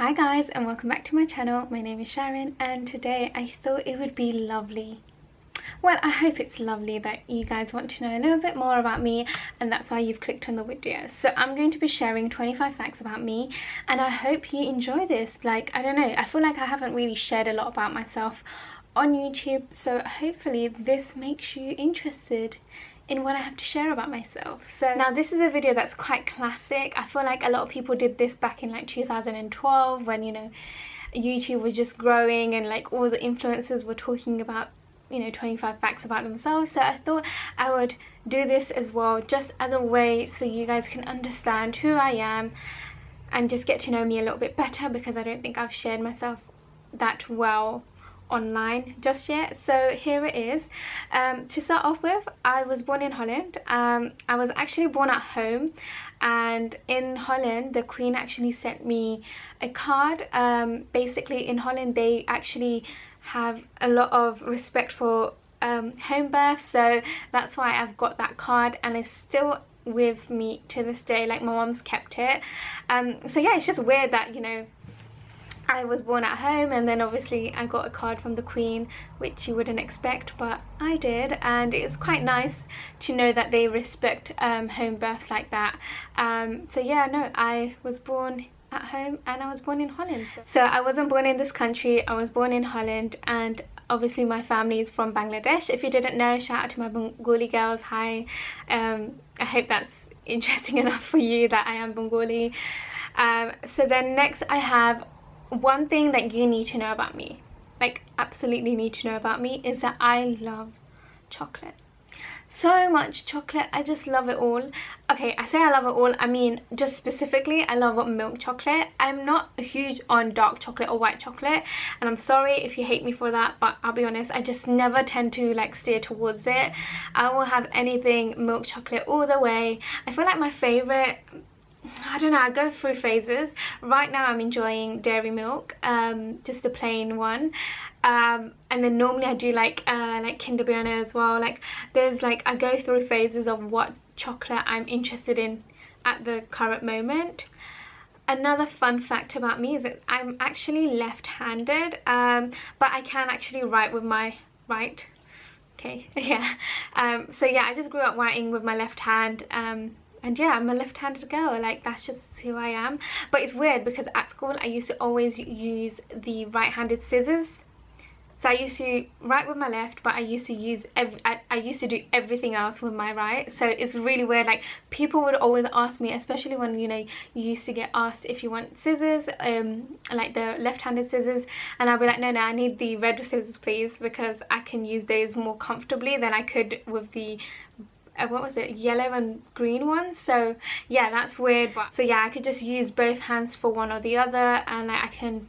Hi guys, and welcome back to my channel. My name is Sharon, and today I thought it would be lovely. Well, I hope it's lovely that you guys want to know a little bit more about me, and that's why you've clicked on the video. So I'm going to be sharing 25 facts about me, and I hope you enjoy this. Like, I don't know, I feel like I haven't really shared a lot about myself on YouTube, so hopefully this makes you interested in what I have to share about myself. So now this is a video that's quite classic. I feel like a lot of people did this back in like 2012 when, you know, YouTube was just growing and like all the influencers were talking about, you know, 25 facts about themselves. So I thought I would do this as well, just as a way so you guys can understand who I am and just get to know me a little bit better, because I don't think I've shared myself that well online just yet. So here it is. To start off with, I was born in Holland. I was actually born at home, and in Holland the Queen actually sent me a card. Basically in Holland they actually have a lot of respect for home births, so that's why I've got that card, and it's still with me to this day. Like, my mom's kept it. So yeah, it's just weird that, you know, I was born at home and then obviously I got a card from the Queen, which you wouldn't expect, but I did, and it's quite nice to know that they respect home births like that. So yeah, no, I was born at home and I was born in Holland. So I wasn't born in this country, I was born in Holland, and obviously my family is from Bangladesh. If you didn't know, shout out to my Bengali girls. Hi. I hope that's interesting enough for you that I am Bengali. So then next I have one thing that you need to know about me, like absolutely need to know about me, is that I love chocolate. So much chocolate, I just love it all. Okay, I say I love it all, I mean just specifically I love milk chocolate. I'm not huge on dark chocolate or white chocolate, and I'm sorry if you hate me for that, but I'll be honest, I just never tend to like steer towards it. I will have anything milk chocolate all the way. I feel like my favorite, I don't know, I go through phases. Right now I'm enjoying dairy milk, just a plain one, and then normally I do like Kinder Bueno as well. Like, there's like, I go through phases of what chocolate I'm interested in at the current moment. Another fun fact about me is that I'm actually left-handed, but I can actually write with my right. Okay, yeah. So yeah, I just grew up writing with my left hand. And yeah, I'm a left-handed girl, like that's just who I am. But it's weird because at school I used to always use the right-handed scissors. So I used to write with my left, but I used to use I used to do everything else with my right. So it's really weird. Like, people would always ask me, especially when, you know, you used to get asked if you want scissors, like the left-handed scissors, and I'll be like, no, I need the red scissors please, because I can use those more comfortably than I could with the what was it, yellow and green ones. So yeah, that's weird. But so yeah, I could just use both hands for one or the other, and I can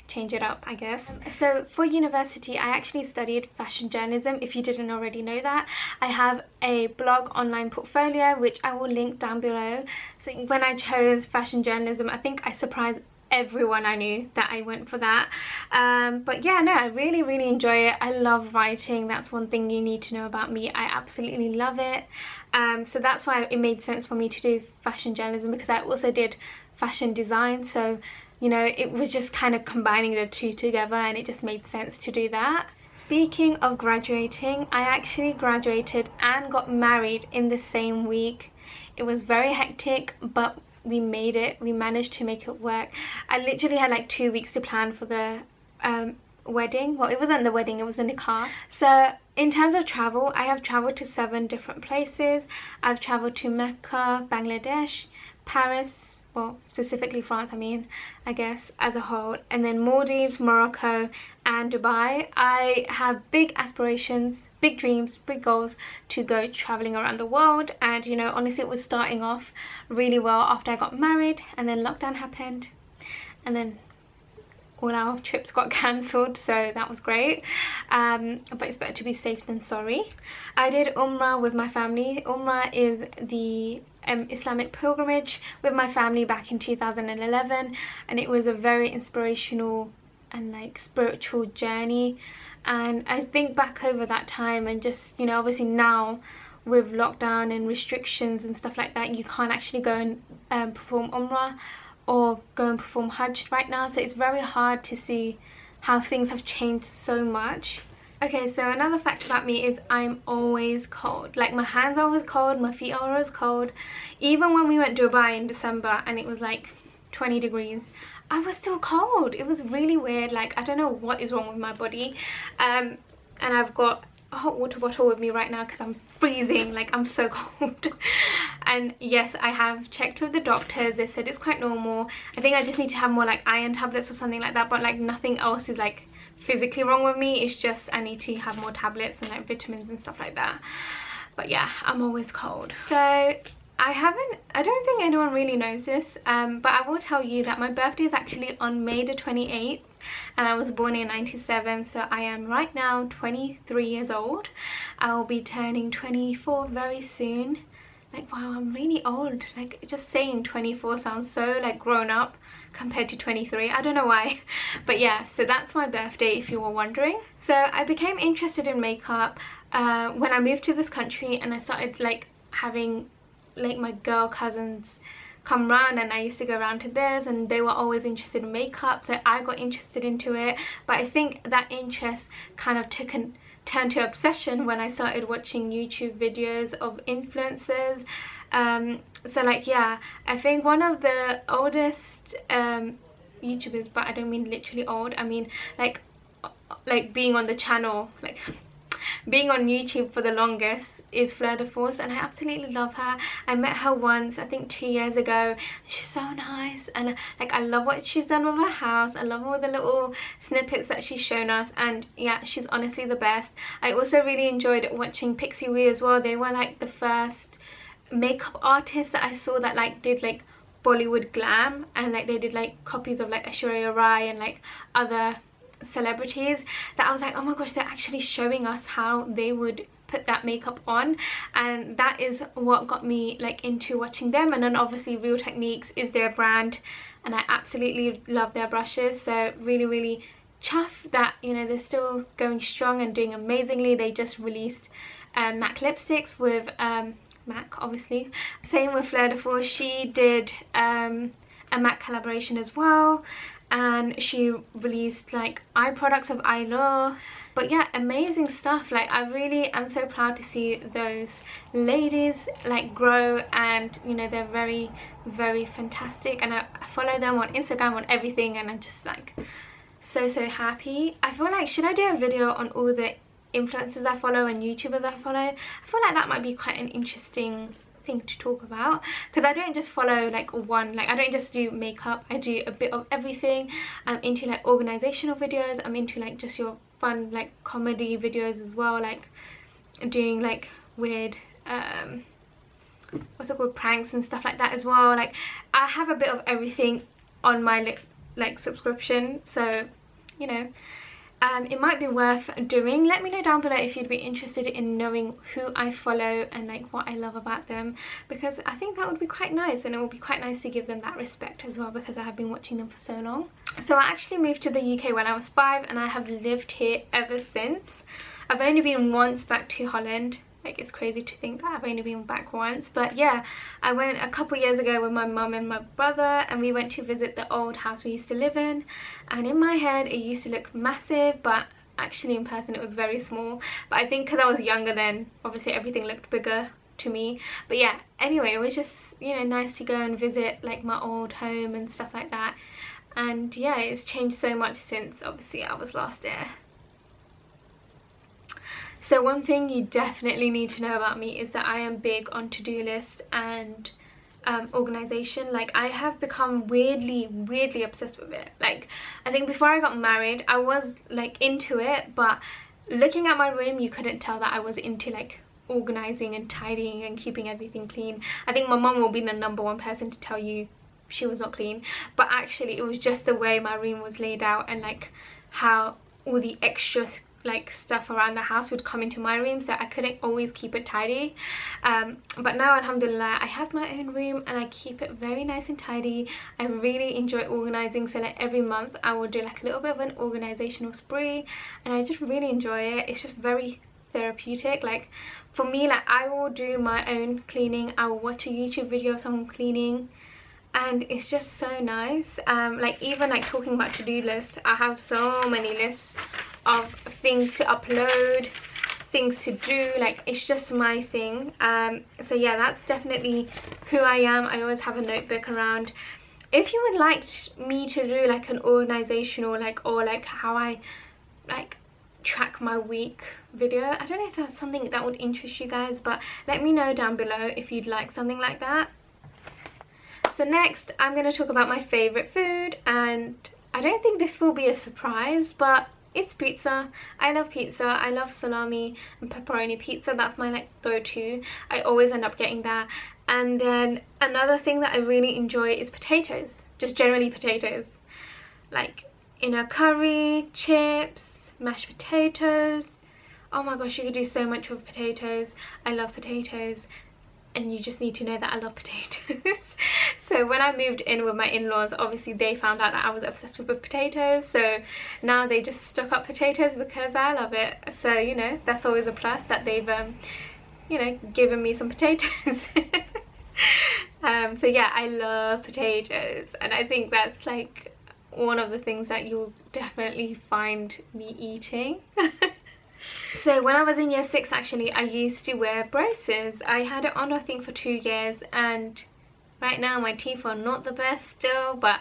change it up, I guess. So for university I actually studied fashion journalism, if you didn't already know that. I have a blog online portfolio which I will link down below. So when I chose fashion journalism, I think I surprised everyone I knew that I went for that. But yeah, no, I really enjoy it. I love writing. That's one thing you need to know about me. I absolutely love it. So that's why it made sense for me to do fashion journalism, because I also did fashion design. So, you know, it was just kind of combining the two together, and it just made sense to do that. Speaking of graduating, I actually graduated and got married in the same week. It was very hectic, but we made it. We managed to make it work. I literally had like 2 weeks to plan for the wedding. Well, it wasn't the wedding, it was in the car. So in terms of travel, I have traveled to 7 different places. I've traveled to Mecca, Bangladesh, Paris, well, specifically France, I mean, I guess as a whole, and then Maldives, Morocco and Dubai. I have big aspirations, big dreams, big goals to go traveling around the world, and you know, honestly it was starting off really well after I got married, and then lockdown happened, and then all our trips got cancelled, so that was great. But it's better to be safe than sorry. I did Umrah with my family. Umrah is the Islamic pilgrimage with my family back in 2011, and it was a very inspirational and like spiritual journey. And I think back over that time, and just, you know, obviously now with lockdown and restrictions and stuff like that, you can't actually go and perform Umrah or go and perform Hajj right now, so it's very hard to see how things have changed so much. Okay, so another fact about me is I'm always cold. Like, my hands are always cold, my feet are always cold. Even when we went to Dubai in December and it was like 20 degrees, I was still cold. It was really weird. Like, I don't know what is wrong with my body. And I've got a hot water bottle with me right now because I'm freezing. Like, I'm so cold. And yes, I have checked with the doctors. They said it's quite normal. I think I just need to have more like iron tablets or something like that, but like nothing else is like physically wrong with me. It's just I need to have more tablets and like vitamins and stuff like that. But yeah, I'm always cold. So I don't think anyone really knows this, but I will tell you that my birthday is actually on May the 28th, and I was born in 97, so I am right now 23 years old. I will be turning 24 very soon. Like, wow, I'm really old. Like, just saying 24 sounds so like grown up compared to 23. I don't know why. But yeah, so that's my birthday if you were wondering. So I became interested in makeup when I moved to this country, and I started like having like my girl cousins come round, and I used to go around to theirs, and they were always interested in makeup, so I got interested into it. But I think that interest kind of turned to obsession when I started watching YouTube videos of influencers. So like, yeah, I think one of the oldest YouTubers, but I don't mean literally old, I mean like being on the channel, like being on YouTube for the longest, is Fleur de Force, and I absolutely love her. I met her once, I think 2 years ago. She's so nice, and like I love what she's done with her house. I love all the little snippets that she's shown us, and yeah, she's honestly the best. I also really enjoyed watching Pixie Wee as well. They were like the first makeup artists that I saw that like did like Bollywood glam, and like they did like copies of like Suraya and like other celebrities that I was like, oh my gosh, they're actually showing us how they would put that makeup on. And that is what got me like into watching them. And then obviously Real Techniques is their brand, and I absolutely love their brushes. So really chuffed that, you know, they're still going strong and doing amazingly. They just released MAC lipsticks with MAC, obviously. Same with Fleur de Force. She did a MAC collaboration as well, and she released like eye products of Eyelure. But yeah, amazing stuff. Like, I really am so proud to see those ladies like grow, and you know, they're very fantastic, and I follow them on Instagram, on everything, and I'm just like so happy. I feel like, should I do a video on all the influencers I follow and YouTubers I follow? I feel like that might be quite an interesting thing to talk about, because I don't just follow like one, like I don't just do makeup, I do a bit of everything. I'm into like organizational videos, I'm into like just your fun like comedy videos as well, like doing like weird what's it called, pranks and stuff like that as well. Like, I have a bit of everything on my like subscription, so you know, it might be worth doing. Let me know down below if you'd be interested in knowing who I follow and like what I love about them, because I think that would be quite nice, and it would be quite nice to give them that respect as well, because I have been watching them for so long. So I actually moved to the UK when I was 5, and I have lived here ever since. I've only been once back to Holland. Like, it's crazy to think that I've only been back once, but yeah, I went a couple years ago with my mum and my brother, and we went to visit the old house we used to live in. And in my head it used to look massive, but actually in person it was very small. But I think because I was younger then, obviously everything looked bigger to me. But yeah, anyway, it was just, you know, nice to go and visit like my old home and stuff like that. And yeah, it's changed so much since obviously I was last there. So one thing you definitely need to know about me is that I am big on to-do lists and organization. Like, I have become weirdly obsessed with it. Like, I think before I got married I was like into it, but looking at my room you couldn't tell that I was into like organizing and tidying and keeping everything clean. I think my mum will be the #1 person to tell you she was not clean, but actually it was just the way my room was laid out, and like how all the extra like stuff around the house would come into my room, so I couldn't always keep it tidy. But now, alhamdulillah, I have my own room and I keep it very nice and tidy. I really enjoy organizing, so like every month I will do like a little bit of an organizational spree, and I just really enjoy it. It's just very therapeutic. Like, for me, like I will do my own cleaning, I will watch a YouTube video of someone cleaning, and it's just so nice. Like even like talking about to-do lists, I have so many lists of things to upload, things to do. Like it's just my thing. So yeah, that's definitely who I am. I always have a notebook around. If you would like me to do like an organizational or like how I like track my week video, I don't know if that's something that would interest you guys, but let me know down below if you'd like something like that. So next I'm going to talk about my favorite food, and I don't think this will be a surprise, but it's pizza. I love pizza. I love salami and pepperoni pizza. That's my like go-to. I always end up getting that. And then another thing that I really enjoy is potatoes, just generally potatoes, like in a curry, chips, mashed potatoes. Oh my gosh, you could do so much with potatoes. I love potatoes, and you just need to know that I love potatoes. So when I moved in with my in-laws, obviously they found out that I was obsessed with potatoes, so now they just stock up potatoes because I love it. So you know, that's always a plus that they've you know, given me some potatoes. So yeah, I love potatoes, and I think that's like one of the things that you'll definitely find me eating. So when I was in year 6, actually, I used to wear braces. I had it on I think for 2 years, and right now my teeth are not the best still, but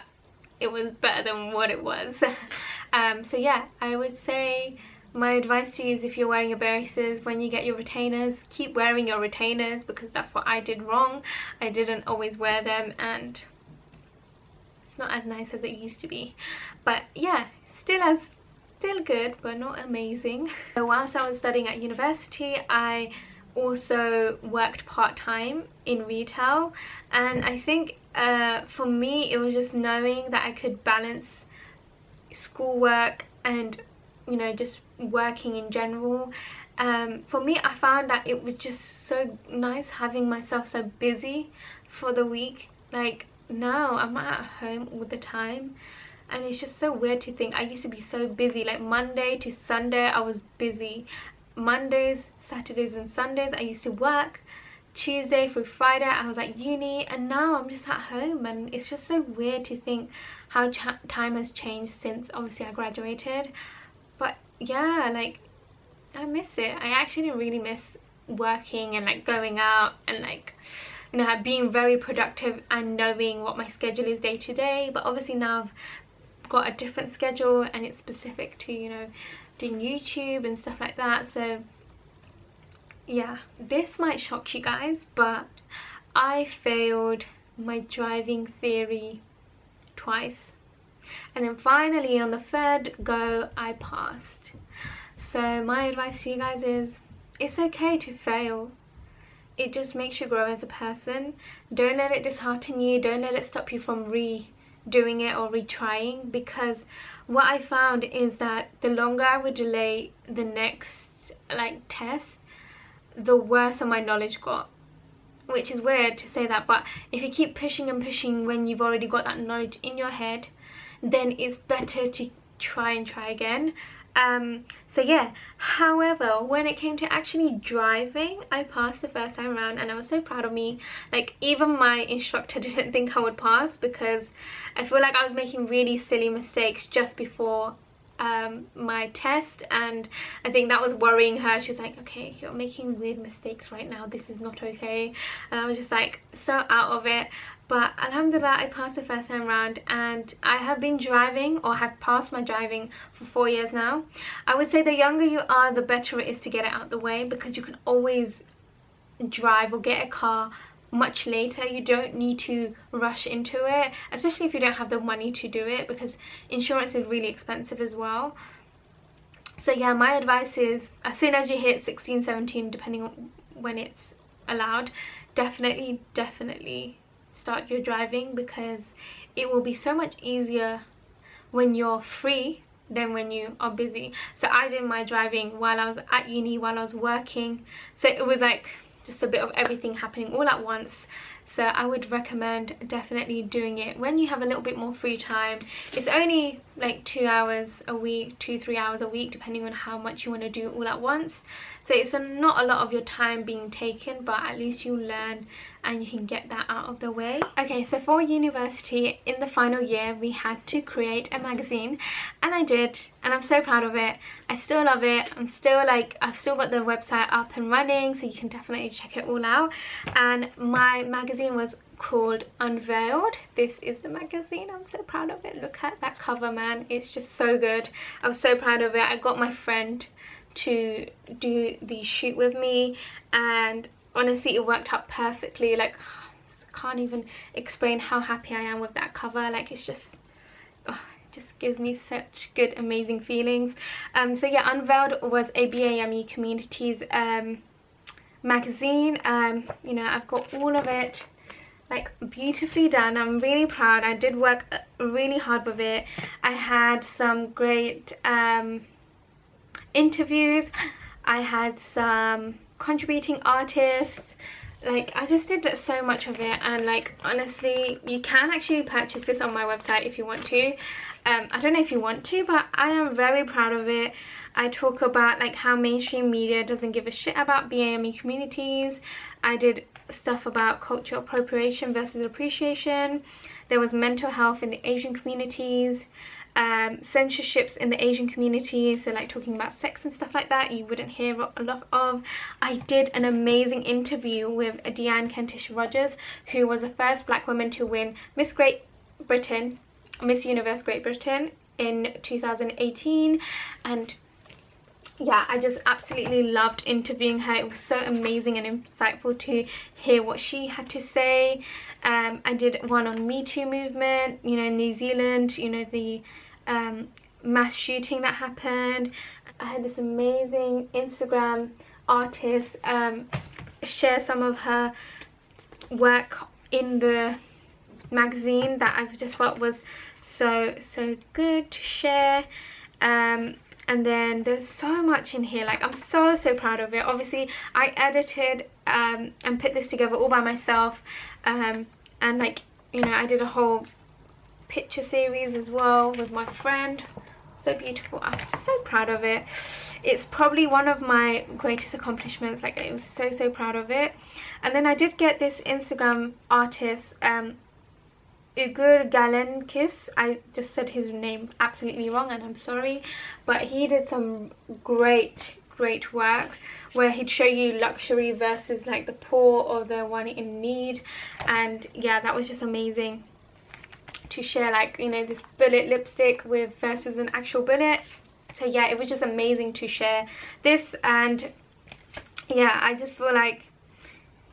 it was better than what it was. So yeah, I would say my advice to you is, if you're wearing your braces, when you get your retainers, keep wearing your retainers, because that's what I did wrong. I didn't always wear them, and it's not as nice as it used to be. But yeah, still good, but not amazing. So whilst I was studying at university, I also worked part-time in retail, and I think for me it was just knowing that I could balance schoolwork and, you know, just working in general. For me, I found that it was just so nice having myself so busy for the week. Like now I'm at home all the time, and it's just so weird to think I used to be so busy. Like Monday to Sunday I was busy. Mondays, Saturdays and Sundays I used to work. Tuesday through Friday I was at uni, and now I'm just at home, and it's just so weird to think how time has changed since obviously I graduated. But yeah, like I miss it. I actually really miss working and like going out and like, you know, being very productive and knowing what my schedule is day to day. But obviously now I've got a different schedule, and it's specific to, you know, doing YouTube and stuff like that. So yeah, this might shock you guys, but I failed my driving theory twice, and then finally on the 3rd go I passed. So my advice to you guys is, it's okay to fail. It just makes you grow as a person. Don't let it dishearten you. Don't let it stop you from redoing it or retrying, because what I found is that the longer I would delay the next like test, the worse my knowledge got. Which is weird to say that, but if you keep pushing and pushing when you've already got that knowledge in your head, then it's better to try again. So yeah, however, when it came to actually driving, I passed the first time around, and I was so proud of me. Like even my instructor didn't think I would pass, because I feel like I was making really silly mistakes just before my test, and I think that was worrying her. She was like, okay, you're making weird mistakes right now, this is not okay. And I was just like so out of it. But alhamdulillah, I passed the first time round, and I have been driving, or have passed my driving, for 4 years now. I would say the younger you are, the better it is to get it out the way, because you can always drive or get a car much later. You don't need to rush into it, especially if you don't have the money to do it, because insurance is really expensive as well. So yeah, my advice is, as soon as you hit 16, 17, depending on when it's allowed, definitely start your driving, because it will be so much easier when you're free than when you are busy. So I did my driving while I was at uni, while I was working, so it was like just a bit of everything happening all at once. So I would recommend definitely doing it when you have a little bit more free time. It's only like 2 hours a week, 2-3 hours a week, depending on how much you want to do all at once. So it's not a lot of your time being taken, but at least you learn and you can get that out of the way. Okay, so for university, in the final year, we had to create a magazine, and I did, and I'm so proud of it. I still love it. I'm still like, I've still got the website up and running, so you can definitely check it all out. And my magazine was called Unveiled. This is the magazine. I'm so proud of it. Look at that cover, man. It's just so good. I was so proud of it. I got my friend to do the shoot with me, and honestly it worked out perfectly. Like, I can't even explain how happy I am with that cover. Like, it's just, oh, it just gives me such good, amazing feelings. So yeah, Unveiled was a BAME Communities magazine. You know, I've got all of it like beautifully done. I'm really proud. I did work really hard with it. I had some great interviews. I had some contributing artists. Like, I just did so much of it, and like, honestly, you can actually purchase this on my website if you want to. I don't know if you want to, but I am very proud of it. I talk about like how mainstream media doesn't give a shit about BAME communities. I did stuff about cultural appropriation versus appreciation. There was mental health in the Asian communities, censorships in the Asian community, so like talking about sex and stuff like that you wouldn't hear a lot of. I did an amazing interview with Deanne Kentish Rogers, who was the first black woman to win Miss Universe Great Britain in 2018, and yeah, I just absolutely loved interviewing her. It was so amazing and insightful to hear what she had to say. I did one on Me Too movement, you know, in New Zealand, you know, the mass shooting that happened. I had this amazing Instagram artist share some of her work in the magazine that I've just felt was so good to share. And then there's so much in here. Like, I'm so proud of it. Obviously I edited and put this together all by myself, and like, you know, I did a whole picture series as well with my friend. So beautiful. I'm just so proud of it. It's probably one of my greatest accomplishments. Like, I was so proud of it. And then I did get this Instagram artist, Ugur Galenkis. I just said his name absolutely wrong, and I'm sorry, but he did some great work where he'd show you luxury versus like the poor or the one in need. And yeah, that was just amazing to share, like, you know, this bullet lipstick with versus an actual bullet. So yeah, it was just amazing to share this. And yeah, I just feel like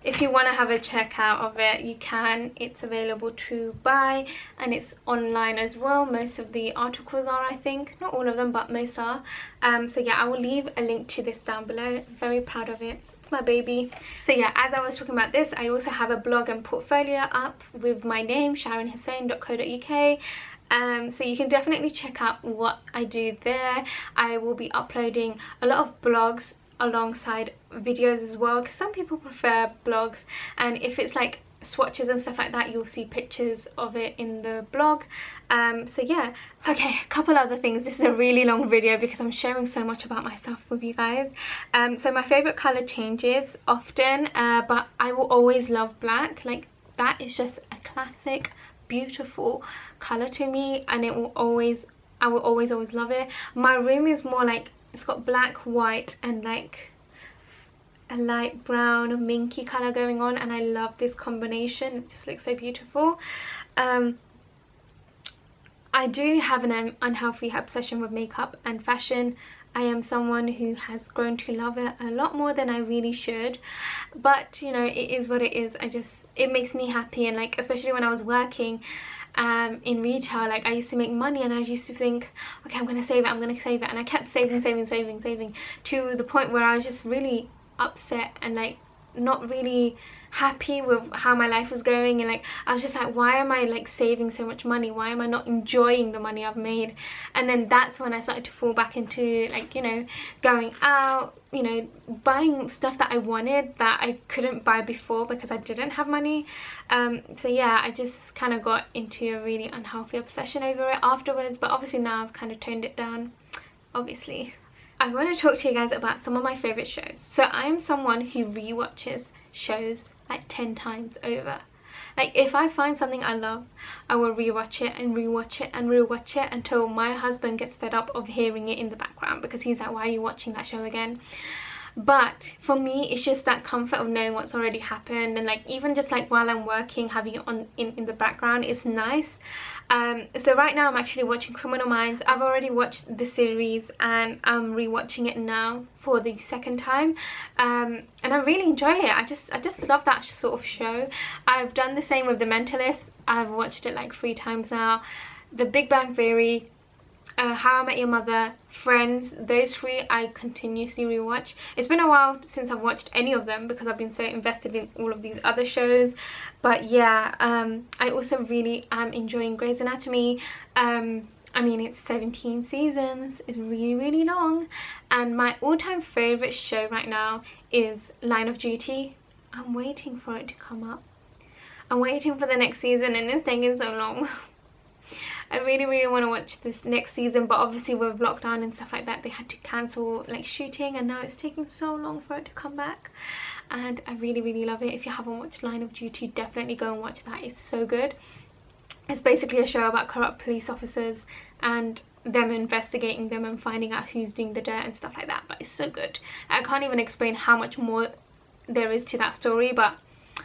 if you want to have a checkout of it, you can. It's available to buy, and it's online as well. Most of the articles are, I think. Not all of them, but most are. So yeah, I will leave a link to this down below. I'm very proud of it. It's my baby. So yeah, as I was talking about this, I also have a blog and portfolio up with my name, sharinhussain.co.uk. So you can definitely check out what I do there. I will be uploading a lot of blogs alongside videos as well, because some people prefer blogs, and if it's like swatches and stuff like that, you'll see pictures of it in the blog. So yeah, okay, a couple other things. This is a really long video because I'm sharing so much about myself with you guys. So my favorite color changes often, but I will always love black. Like, that is just a classic, beautiful color to me, and it will always, I will always love it. My room is more like, it's got black, white, and like a light brown or minky color going on, and I love this combination. It just looks so beautiful. I do have an unhealthy obsession with makeup and fashion. I am someone who has grown to love it a lot more than I really should, but you know, it is what it is. It makes me happy, and like, especially when I was working in retail, like, I used to make money, and I used to think, okay, I'm gonna save it, and I kept saving to the point where I was just really upset and like not really happy with how my life was going. And like, I was just like, why am I like saving so much money? Why am I not enjoying the money I've made? And then that's when I started to fall back into, like, you know, going out, you know, buying stuff that I wanted that I couldn't buy before because I didn't have money. So yeah, I just kind of got into a really unhealthy obsession over it afterwards, but obviously now I've kind of toned it down. Obviously I I want to talk to you guys about some of my favourite shows. So I'm someone who rewatches shows like 10 times over. Like, if I find something I love, I will rewatch it and rewatch it and rewatch it until my husband gets fed up of hearing it in the background, because he's like, why are you watching that show again? But for me, it's just that comfort of knowing what's already happened, and like even just like while I'm working, having it on in the background is nice. So right now I'm actually watching Criminal Minds. I've already watched the series and I'm rewatching it now for the second time, and I really enjoy it. I just love that sort of show. I've done the same with The Mentalist. I've watched it like 3 times now. The Big Bang Theory, How I Met Your Mother, Friends, those 3 I continuously rewatch. It's been a while since I've watched any of them because I've been so invested in all of these other shows. But yeah, I also really am enjoying Grey's Anatomy. I mean, it's 17 seasons, it's really long. And my all-time favourite show right now is Line of Duty. I'm waiting for it to come up. I'm waiting for the next season and it's taking so long. I really want to watch this next season, but obviously with lockdown and stuff like that, they had to cancel like shooting, and now it's taking so long for it to come back. And I really love it. If you haven't watched Line of Duty, definitely go and watch that. It's so good. It's basically a show about corrupt police officers and them investigating them and finding out who's doing the dirt and stuff like that. But it's so good. I can't even explain how much more there is to that story, but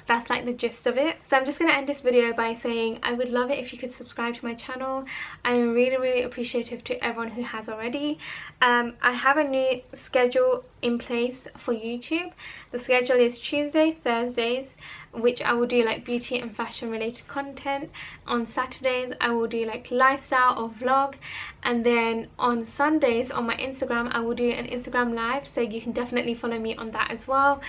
that's like the gist of it. So I'm just going to end this video by saying I would love it if you could subscribe to my channel. I'm really appreciative to everyone who has already. I have a new schedule in place for YouTube. The schedule is Tuesday, Thursdays, which I will do like beauty and fashion related content. On Saturdays I will do like lifestyle or vlog, and then on Sundays on my Instagram I will do an Instagram live, so you can definitely follow me on that as well.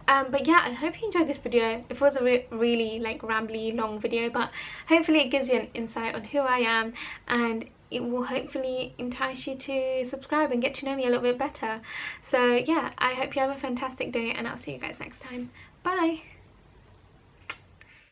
But yeah, I hope you enjoyed this video. It was a really like rambly long video, but hopefully it gives you an insight on who I am, and it will hopefully entice you to subscribe and get to know me a little bit better. So yeah, I hope you have a fantastic day and I'll see you guys next time. Bye!